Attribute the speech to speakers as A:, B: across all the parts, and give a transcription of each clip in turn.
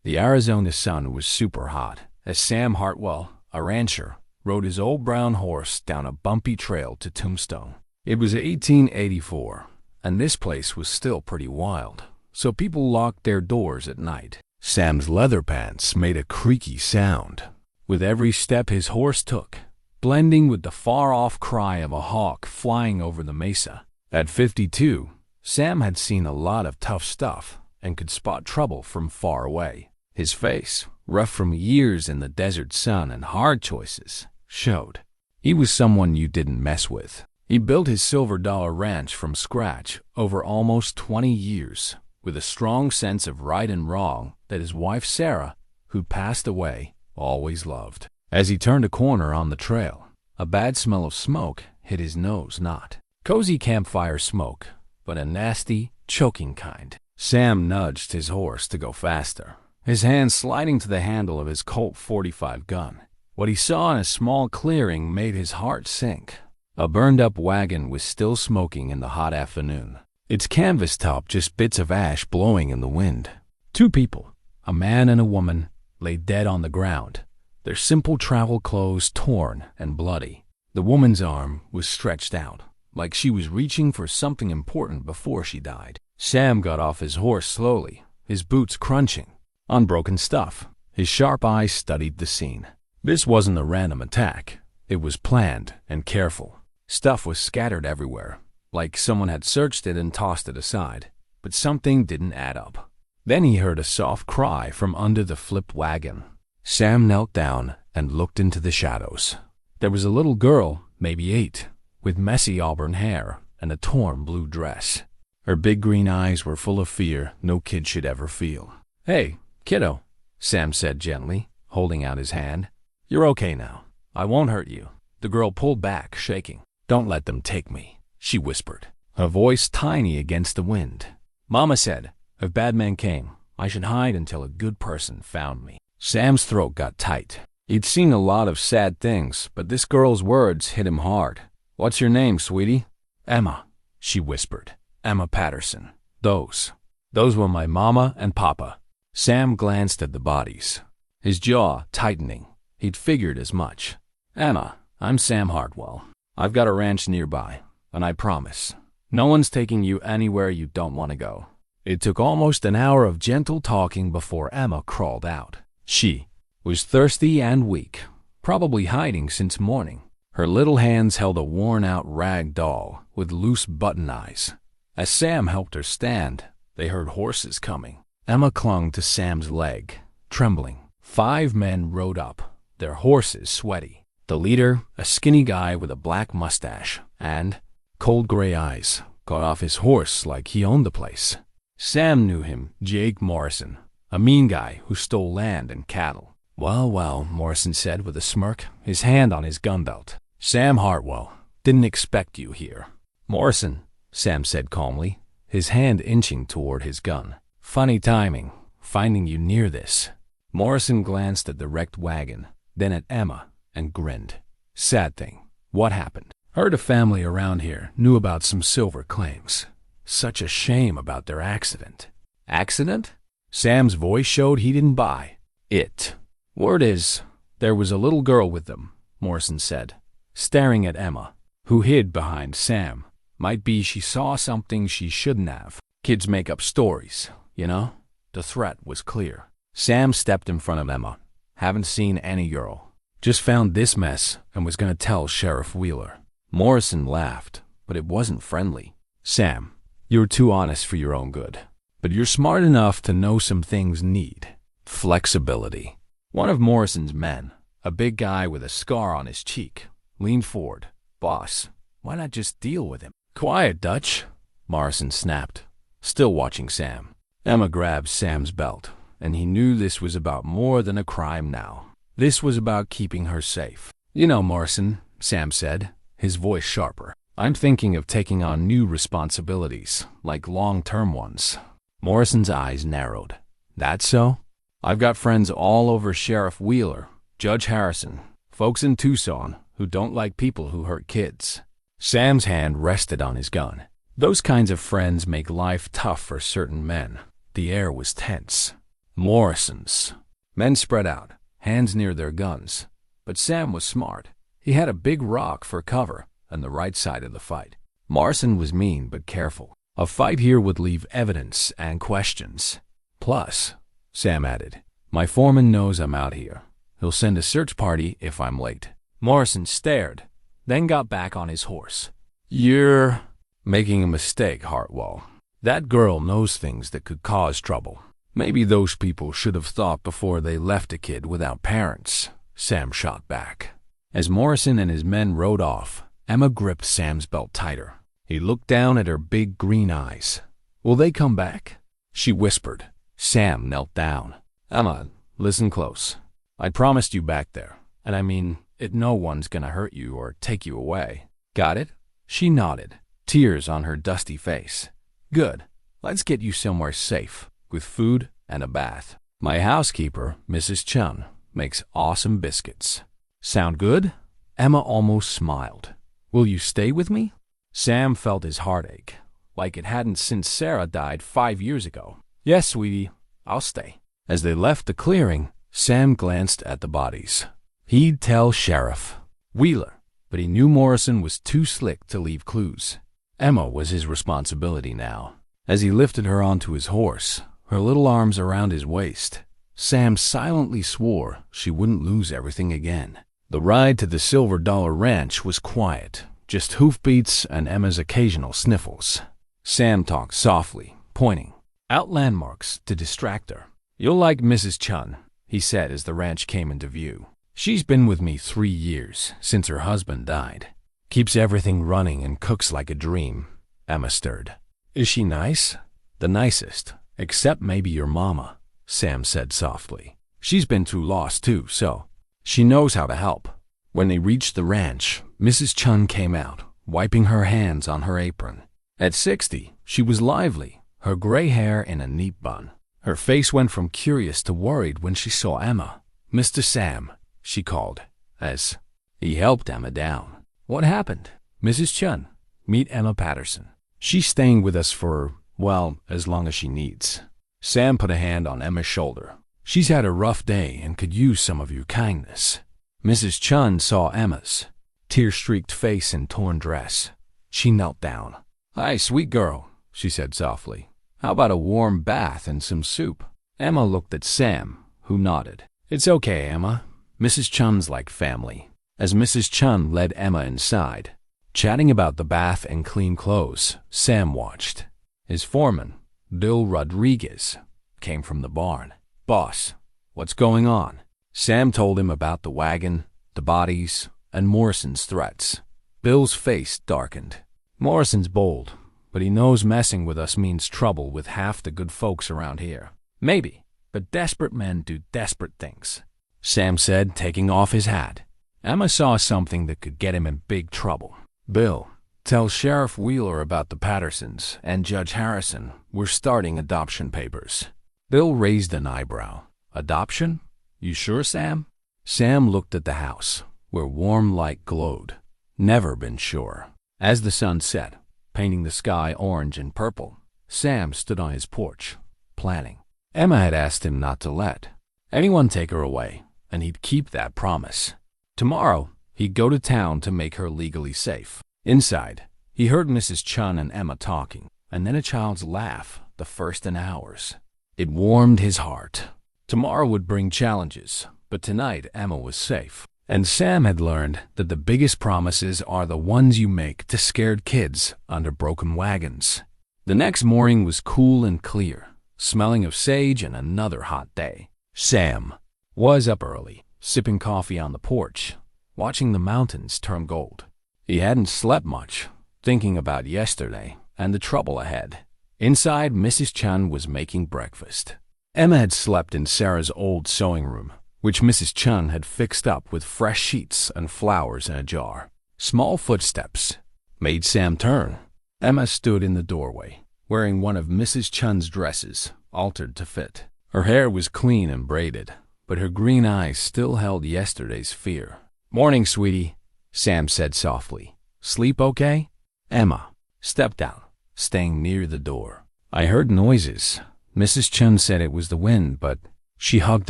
A: The Arizona sun was super hot as Sam Hartwell, a rancher, rode his old brown horse down a bumpy trail to Tombstone. It was 1884, and this place was still pretty wild, so people locked their doors at night. Sam's leather pants made a creaky sound with every step his horse took, blending with the far-off cry of a hawk flying over the mesa. At 52, Sam had seen a lot of tough stuff and could spot trouble from far away. His face, rough from years in the desert sun and hard choices, showed. He was someone you didn't mess with. He built his Silver Dollar Ranch from scratch over almost 20 years, with a strong sense of right and wrong that his wife Sarah, who'd passed away, always loved. As he turned a corner on the trail, a bad smell of smoke hit his nose. Not cozy campfire smoke, but a nasty, choking kind. Sam nudged his horse to go faster, his hand sliding to the handle of his Colt .45 gun. What he saw in a small clearing made his heart sink. A burned-up wagon was still smoking in the hot afternoon, its canvas top just bits of ash blowing in the wind. Two people, a man and a woman, lay dead on the ground, their simple travel clothes torn and bloody. The woman's arm was stretched out, like she was reaching for something important before she died. Sam got off his horse slowly, his boots crunching. Unbroken stuff. His sharp eyes studied the scene. This wasn't a random attack. It was planned and careful. Stuff was scattered everywhere, like someone had searched it and tossed it aside, but something didn't add up. Then he heard a soft cry from under the flipped wagon. Sam knelt down and looked into the shadows. There was a little girl, maybe 8, with messy auburn hair and a torn blue dress. Her big green eyes were full of fear no kid should ever feel. "Hey, kiddo," Sam said gently, holding out his hand. "You're okay now. I won't hurt you." The girl pulled back, shaking. "Don't let them take me," she whispered, her voice tiny against the wind. "Mama said, if bad men came, I should hide until a good person found me." Sam's throat got tight. He'd seen a lot of sad things, but this girl's words hit him hard. "What's your name, sweetie?" "Emma," she whispered. "Emma Patterson. Those were my mama and papa." Sam glanced at the bodies, his jaw tightening. He'd figured as much. "Emma, I'm Sam Hartwell. I've got a ranch nearby, and I promise, no one's taking you anywhere you don't want to go." It took almost an hour of gentle talking before Emma crawled out. She was thirsty and weak, probably hiding since morning. Her little hands held a worn-out rag doll with loose button eyes. As Sam helped her stand, they heard horses coming. Emma clung to Sam's leg, trembling. 5 men rode up, their horses sweaty. The leader, a skinny guy with a black mustache and cold gray eyes, got off his horse like he owned the place. Sam knew him, Jake Morrison, a mean guy who stole land and cattle. "Well, well," Morrison said with a smirk, his hand on his gun belt. "Sam Hartwell, didn't expect you here." "Morrison," Sam said calmly, his hand inching toward his gun. "Funny timing, finding you near this." Morrison glanced at the wrecked wagon, then at Emma, and grinned. "Sad thing. What happened?" "Heard a family around here knew about some silver claims. Such a shame about their accident." "Accident?" Sam's voice showed he didn't buy it. "Word is, there was a little girl with them," Morrison said, staring at Emma, who hid behind Sam. "Might be she saw something she shouldn't have. Kids make up stories, you know?" The threat was clear. Sam stepped in front of Emma. "Haven't seen any girl. Just found this mess and was going to tell Sheriff Wheeler." Morrison laughed, but it wasn't friendly. "Sam, you're too honest for your own good. But you're smart enough to know some things need flexibility." One of Morrison's men, a big guy with a scar on his cheek, leaned forward. "Boss, why not just deal with him?" "Quiet, Dutch," Morrison snapped, still watching Sam. Emma grabbed Sam's belt, and he knew this was about more than a crime now. This was about keeping her safe. "You know, Morrison," Sam said, his voice sharper, "I'm thinking of taking on new responsibilities, like long-term ones." Morrison's eyes narrowed. "That so?" "I've got friends all over Sheriff Wheeler, Judge Harrison, folks in Tucson who don't like people who hurt kids." Sam's hand rested on his gun. Those kinds of friends make life tough for certain men. The air was tense. Morrison's. Men spread out, hands near their guns. But Sam was smart. He had a big rock for cover on the right side of the fight. Morrison was mean but careful. A fight here would leave evidence and questions. Plus, Sam added, my foreman knows I'm out here. He'll send a search party if I'm late. Morrison stared, then got back on his horse. You're making a mistake, Hartwell. That girl knows things that could cause trouble. Maybe those people should have thought before they left a kid without parents, Sam shot back. As Morrison and his men rode off, Emma gripped Sam's belt tighter. He looked down at her big green eyes. Will they come back? She whispered. Sam knelt down. Emma, listen close. I promised you back there, and I mean it. No one's gonna hurt you or take you away. Got it? She nodded, tears on her dusty face. Good. Let's get you somewhere safe, with food and a bath. My housekeeper, Mrs. Chun, makes awesome biscuits. Sound good? Emma almost smiled. Will you stay with me? Sam felt his heartache, like it hadn't since Sarah died 5 years ago. Yes, sweetie, I'll stay. As they left the clearing, Sam glanced at the bodies. He'd tell Sheriff Wheeler, but he knew Morrison was too slick to leave clues. Emma was his responsibility now. As he lifted her onto his horse, her little arms around his waist, Sam silently swore she wouldn't lose everything again. The ride to the Silver Dollar Ranch was quiet, just hoofbeats and Emma's occasional sniffles. Sam talked softly, pointing out landmarks to distract her. You'll like Mrs. Chun, he said as the ranch came into view. She's been with me 3 years, since her husband died. Keeps everything running and cooks like a dream. Emma stirred. Is she nice? The nicest, except maybe your mama, Sam said softly. She's been through loss too, so she knows how to help. When they reached the ranch, Mrs. Chun came out, wiping her hands on her apron. At 60, she was lively, her gray hair in a neat bun. Her face went from curious to worried when she saw Emma. Mr. Sam, she called, as he helped Emma down. What happened? Mrs. Chun, meet Emma Patterson. She's staying with us for, well, as long as she needs. Sam put a hand on Emma's shoulder. She's had a rough day and could use some of your kindness. Mrs. Chun saw Emma's tear-streaked face and torn dress. She knelt down. Hi, sweet girl, she said softly. How about a warm bath and some soup? Emma looked at Sam, who nodded. It's okay, Emma. Mrs. Chun's like family. As Mrs. Chun led Emma inside, chatting about the bath and clean clothes, Sam watched. His foreman, Bill Rodriguez, came from the barn. Boss, what's going on? Sam told him about the wagon, the bodies, and Morrison's threats. Bill's face darkened. Morrison's bold, but he knows messing with us means trouble with half the good folks around here. Maybe, but desperate men do desperate things, Sam said, taking off his hat. Emma saw something that could get him in big trouble. Bill, tell Sheriff Wheeler about the Pattersons and Judge Harrison. We're starting adoption papers. Bill raised an eyebrow. Adoption? You sure, Sam? Sam looked at the house, where warm light glowed. Never been sure. As the sun set, painting the sky orange and purple, Sam stood on his porch, planning. Emma had asked him not to let anyone take her away, and he'd keep that promise. Tomorrow, he'd go to town to make her legally safe. Inside, he heard Mrs. Chun and Emma talking, and then a child's laugh, the first in hours. It warmed his heart. Tomorrow would bring challenges, but tonight Emma was safe. And Sam had learned that the biggest promises are the ones you make to scared kids under broken wagons. The next morning was cool and clear, smelling of sage and another hot day. Sam was up early, sipping coffee on the porch, watching the mountains turn gold. He hadn't slept much, thinking about yesterday and the trouble ahead. Inside, Mrs. Chun was making breakfast. Emma had slept in Sarah's old sewing room, which Mrs. Chun had fixed up with fresh sheets and flowers in a jar. Small footsteps made Sam turn. Emma stood in the doorway, wearing one of Mrs. Chun's dresses, altered to fit. Her hair was clean and braided, but her green eyes still held yesterday's fear. Morning, sweetie, Sam said softly. Sleep okay? Emma stepped out, staying near the door. I heard noises. Mrs. Chun said it was the wind, but She hugged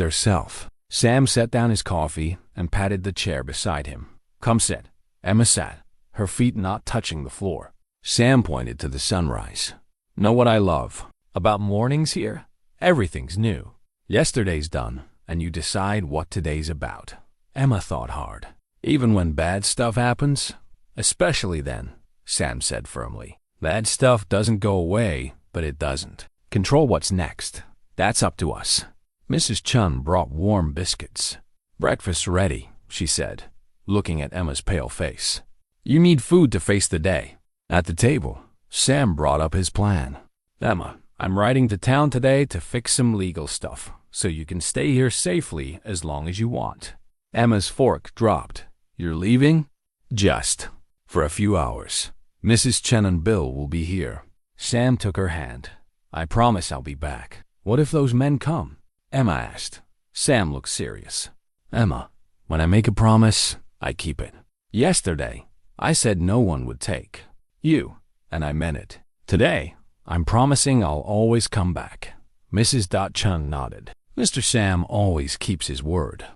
A: herself. Sam set down his coffee and patted the chair beside him. Come sit. Emma sat, her feet not touching the floor. Sam pointed to the sunrise. Know what I love about mornings here? Everything's new. Yesterday's done, and you decide what today's about. Emma thought hard. Even when bad stuff happens? Especially then, Sam said firmly. Bad stuff doesn't go away, but it doesn't. Control what's next. That's up to us. Mrs. Chun brought warm biscuits. Breakfast's ready, she said, looking at Emma's pale face. You need food to face the day. At the table, Sam brought up his plan. Emma, I'm riding to town today to fix some legal stuff, so you can stay here safely as long as you want. Emma's fork dropped. You're leaving? Just for a few hours. Mrs. Chen and Bill will be here. Sam took her hand. I promise I'll be back. What if those men come? Emma asked. Sam looked serious. Emma, when I make a promise, I keep it. Yesterday, I said no one would take you, and I meant it. Today, I'm promising I'll always come back. Mrs. Chun nodded. Mr. Sam always keeps his word.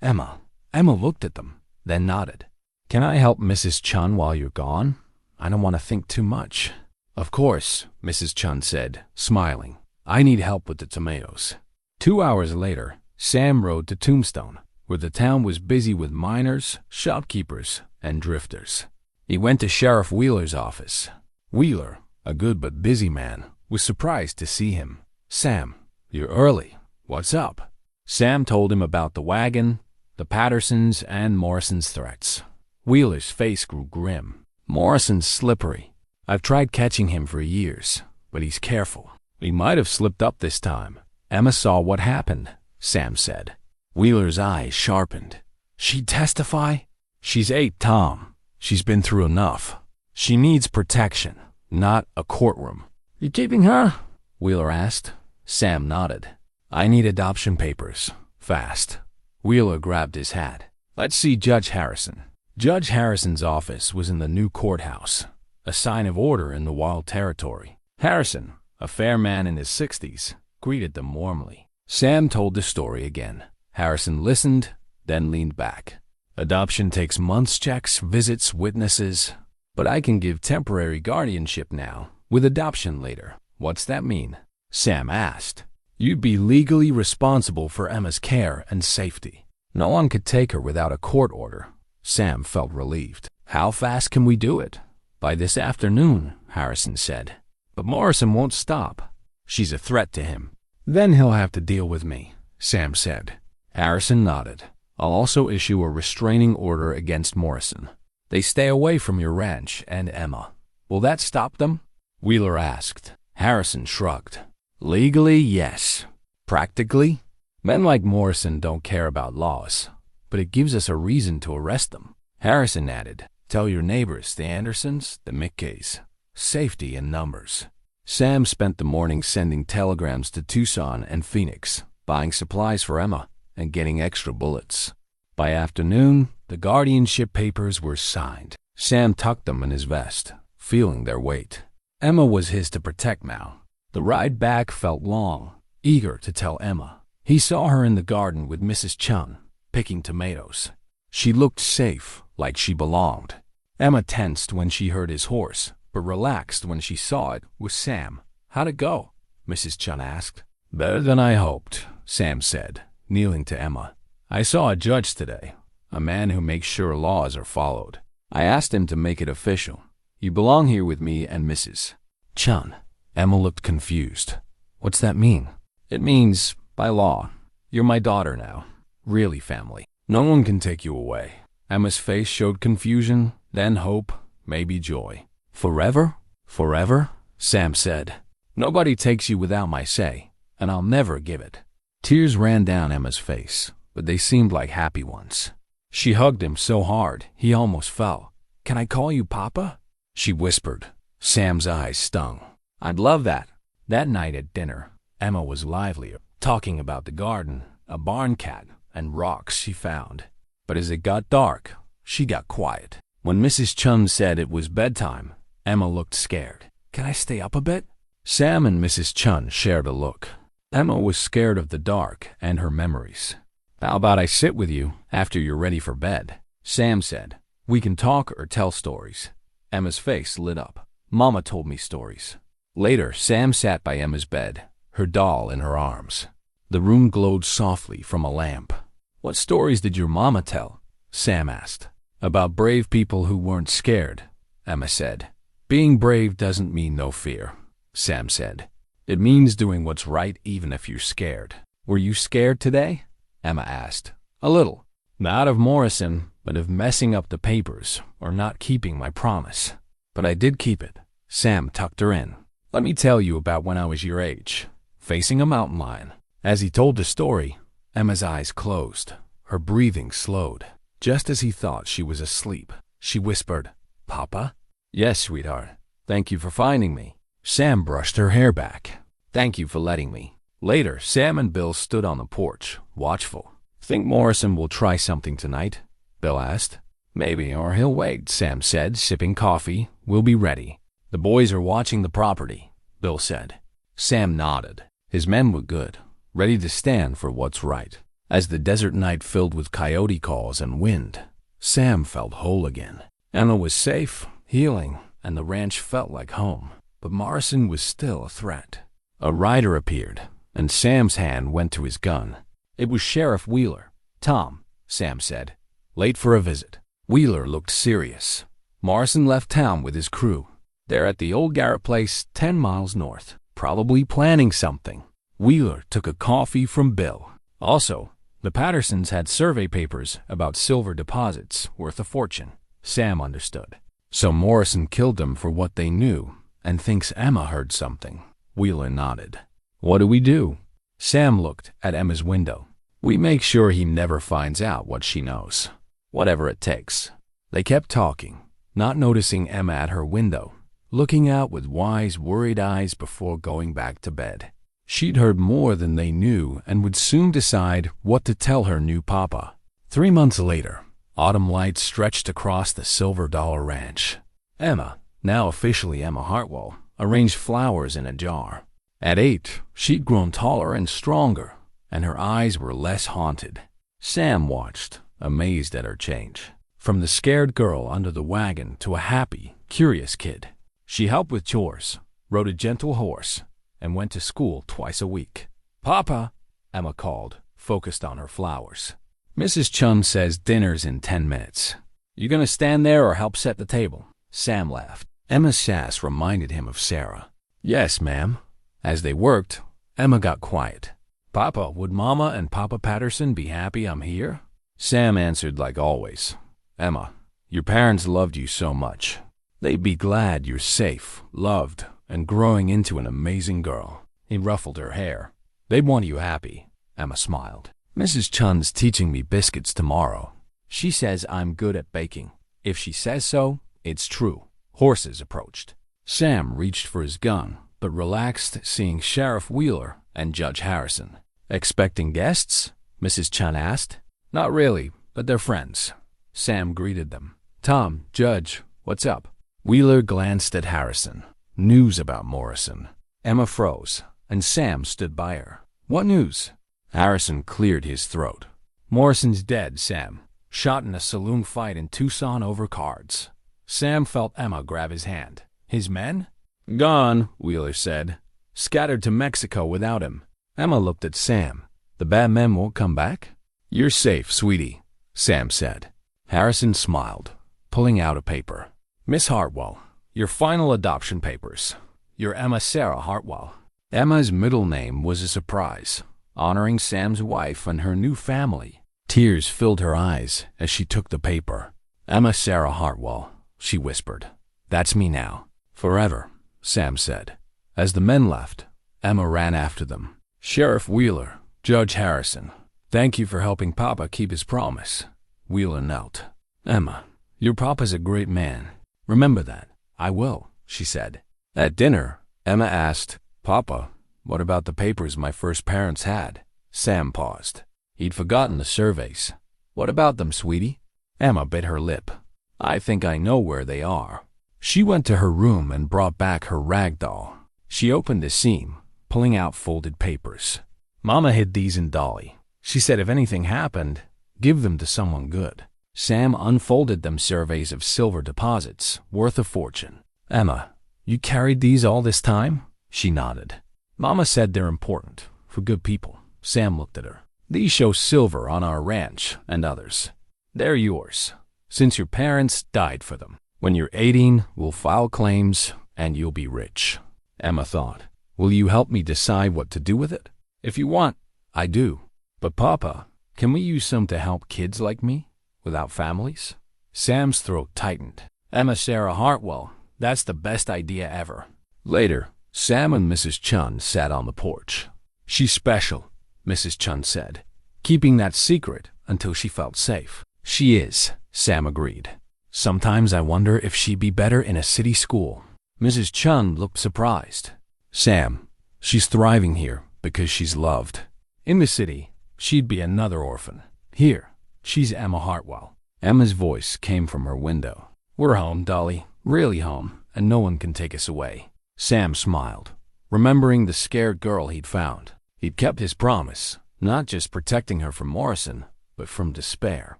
A: Emma looked at them, then nodded. Can I help Mrs. Chun while you're gone? I don't want to think too much. Of course, Mrs. Chun said, smiling. I need help with the tomatoes. 2 hours later, Sam rode to Tombstone, where the town was busy with miners, shopkeepers, and drifters. He went to Sheriff Wheeler's office. Wheeler, a good but busy man, was surprised to see him. Sam, you're early. What's up? Sam told him about the wagon, the Pattersons, and Morrison's threats. Wheeler's face grew grim. Morrison's slippery. I've tried catching him for years, but he's careful. He might have slipped up this time. Emma saw what happened, Sam said. Wheeler's eyes sharpened. She'd testify? She's 8, Tom. She's been through enough. She needs protection, not a courtroom. You keeping her? Wheeler asked. Sam nodded. I need adoption papers. Fast. Wheeler grabbed his hat. Let's see Judge Harrison. Judge Harrison's office was in the new courthouse, a sign of order in the wild territory. Harrison, a fair man in his 60s, greeted them warmly. Sam told the story again. Harrison listened, then leaned back. Adoption takes months, checks, visits, witnesses. But I can give temporary guardianship now, with adoption later. What's that mean? Sam asked. You'd be legally responsible for Emma's care and safety. No one could take her without a court order. Sam felt relieved. How fast can we do it? By this afternoon, Harrison said. But Morrison won't stop. She's a threat to him. Then he'll have to deal with me, Sam said. Harrison nodded. I'll also issue a restraining order against Morrison. They stay away from your ranch and Emma. Will that stop them? Wheeler asked. Harrison shrugged. Legally, yes. Practically? Men like Morrison don't care about laws, but it gives us a reason to arrest them. Harrison added, tell your neighbors, the Andersons, the Mickeys. Safety in numbers. Sam spent the morning sending telegrams to Tucson and Phoenix, buying supplies for Emma, and getting extra bullets. By afternoon, the guardianship papers were signed. Sam tucked them in his vest, feeling their weight. Emma was his to protect now. The ride back felt long, eager to tell Emma. He saw her in the garden with Mrs. Chun, picking tomatoes. She looked safe, like she belonged. Emma tensed when she heard his horse, but relaxed when she saw it was Sam. How'd it go? Mrs. Chun asked. Better than I hoped, Sam said, kneeling to Emma. I saw a judge today, a man who makes sure laws are followed. I asked him to make it official. You belong here with me and Mrs. Chun. Emma looked confused. What's that mean? It means, by law, you're my daughter now. Really family. No one can take you away. Emma's face showed confusion, then hope, maybe joy. Forever? Forever? Sam said. Nobody takes you without my say, and I'll never give it. Tears ran down Emma's face, but they seemed like happy ones. She hugged him so hard, he almost fell. Can I call you Papa? She whispered. Sam's eyes stung. I'd love that. That night at dinner, Emma was livelier, talking about the garden, a barn cat, and rocks she found. But as it got dark, she got quiet. When Mrs. Chun said it was bedtime, Emma looked scared. Can I stay up a bit? Sam and Mrs. Chun shared a look. Emma was scared of the dark and her memories. "How about I sit with you after you're ready for bed?" Sam said. "We can talk or tell stories." Emma's face lit up. "Mama told me stories." Later, Sam sat by Emma's bed, her doll in her arms. The room glowed softly from a lamp. "What stories did your mama tell?" Sam asked. "About brave people who weren't scared," Emma said. "Being brave doesn't mean no fear," Sam said. "It means doing what's right even if you're scared." "Were you scared today?" Emma asked. "A little. Not of Morrison, but of messing up the papers or not keeping my promise. But I did keep it." Sam tucked her in. "Let me tell you about when I was your age, facing a mountain lion." As he told the story, Emma's eyes closed, her breathing slowed. Just as he thought she was asleep, she whispered, "Papa?" "Yes, sweetheart. Thank you for finding me." Sam brushed her hair back. "Thank you for letting me." Later, Sam and Bill stood on the porch, watchful. "Think Morrison will try something tonight?" Bill asked. "Maybe, or he'll wait," Sam said, sipping coffee. "We'll be ready." "The boys are watching the property," Bill said. Sam nodded. His men were good, ready to stand for what's right. As the desert night filled with coyote calls and wind, Sam felt whole again. Emma was safe, healing, and the ranch felt like home. But Morrison was still a threat. A rider appeared, and Sam's hand went to his gun. It was Sheriff Wheeler. "Tom," Sam said. "Late for a visit." Wheeler looked serious. "Morrison left town with his crew. They're at the old Garrett place 10 miles north, probably planning something." Wheeler took a coffee from Bill. "Also, the Pattersons had survey papers about silver deposits worth a fortune." Sam understood. "So Morrison killed them for what they knew and thinks Emma heard something." Wheeler nodded. "What do we do?" Sam looked at Emma's window. "We make sure he never finds out what she knows. Whatever it takes." They kept talking, not noticing Emma at her window, looking out with wise, worried eyes before going back to bed. She'd heard more than they knew and would soon decide what to tell her new papa. 3 months later, autumn lights stretched across the Silver Dollar Ranch. Emma, now officially Emma Hartwell, arranged flowers in a jar. At 8, she'd grown taller and stronger, and her eyes were less haunted. Sam watched, amazed at her change. From the scared girl under the wagon to a happy, curious kid. She helped with chores, rode a gentle horse, and went to school twice a week. "Papa," Emma called, focused on her flowers. "Mrs. Chun says dinner's in 10 minutes. You gonna stand there or help set the table?" Sam laughed. Emma's sass reminded him of Sarah. "Yes, ma'am." As they worked, Emma got quiet. "Papa, would Mama and Papa Patterson be happy I'm here?" Sam answered like always. "Emma, your parents loved you so much. They'd be glad you're safe, loved, and growing into an amazing girl." He ruffled her hair. "They'd want you happy," Emma smiled. "Mrs. Chun's teaching me biscuits tomorrow. She says I'm good at baking. If she says so, it's true." Horses approached. Sam reached for his gun, but relaxed seeing Sheriff Wheeler and Judge Harrison. "Expecting guests?" Mrs. Chun asked. "Not really, but they're friends." Sam greeted them. "Tom, Judge, what's up?" Wheeler glanced at Harrison. News about Morrison. Emma froze, and Sam stood by her. "What news?" Harrison cleared his throat. "Morrison's dead, Sam. Shot in a saloon fight in Tucson over cards." Sam felt Emma grab his hand. "His men?" "Gone," Wheeler said. "Scattered to Mexico without him." Emma looked at Sam. "The bad men won't come back?" "You're safe, sweetie," Sam said. Harrison smiled, pulling out a paper. "Miss Hartwell, your final adoption papers. You're Emma Sarah Hartwell." Emma's middle name was a surprise, honoring Sam's wife and her new family. Tears filled her eyes as she took the paper. "Emma Sarah Hartwell," she whispered. "That's me now. Forever," Sam said. As the men left, Emma ran after them. "Sheriff Wheeler, Judge Harrison, thank you for helping Papa keep his promise." Wheeler knelt. "Emma, your Papa's a great man. Remember that." "I will," she said. At dinner, Emma asked, "Papa, what about the papers my first parents had?" Sam paused. He'd forgotten the surveys. "What about them, sweetie?" Emma bit her lip. "I think I know where they are." She went to her room and brought back her rag doll. She opened the seam, pulling out folded papers. Mama hid these in Dolly. She said if anything happened, give them to someone good. Sam unfolded them surveys of silver deposits, worth a fortune. Emma, you carried these all this time? She nodded. Mama said they're important, for good people. Sam looked at her. These show silver on our ranch and others. They're yours, since your parents died for them. When you're 18, we'll file claims and you'll be rich. Emma thought, will you help me decide what to do with it? If you want, I do. But Papa, can we use some to help kids like me, without families? Sam's throat tightened. Emma Sarah Hartwell, that's the best idea ever. Later, Sam and Mrs. Chun sat on the porch. She's special, Mrs. Chun said, keeping that secret until she felt safe. She is, Sam agreed. Sometimes I wonder if she'd be better in a city school. Mrs. Chun looked surprised. Sam, she's thriving here because she's loved. In the city, she'd be another orphan. Here, she's Emma Hartwell. Emma's voice came from her window. We're home, Dolly, really home, and no one can take us away. Sam smiled, remembering the scared girl he'd found. He'd kept his promise, not just protecting her from Morrison, but from despair.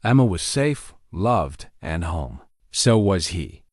A: Emma was safe, loved, and home. So was he.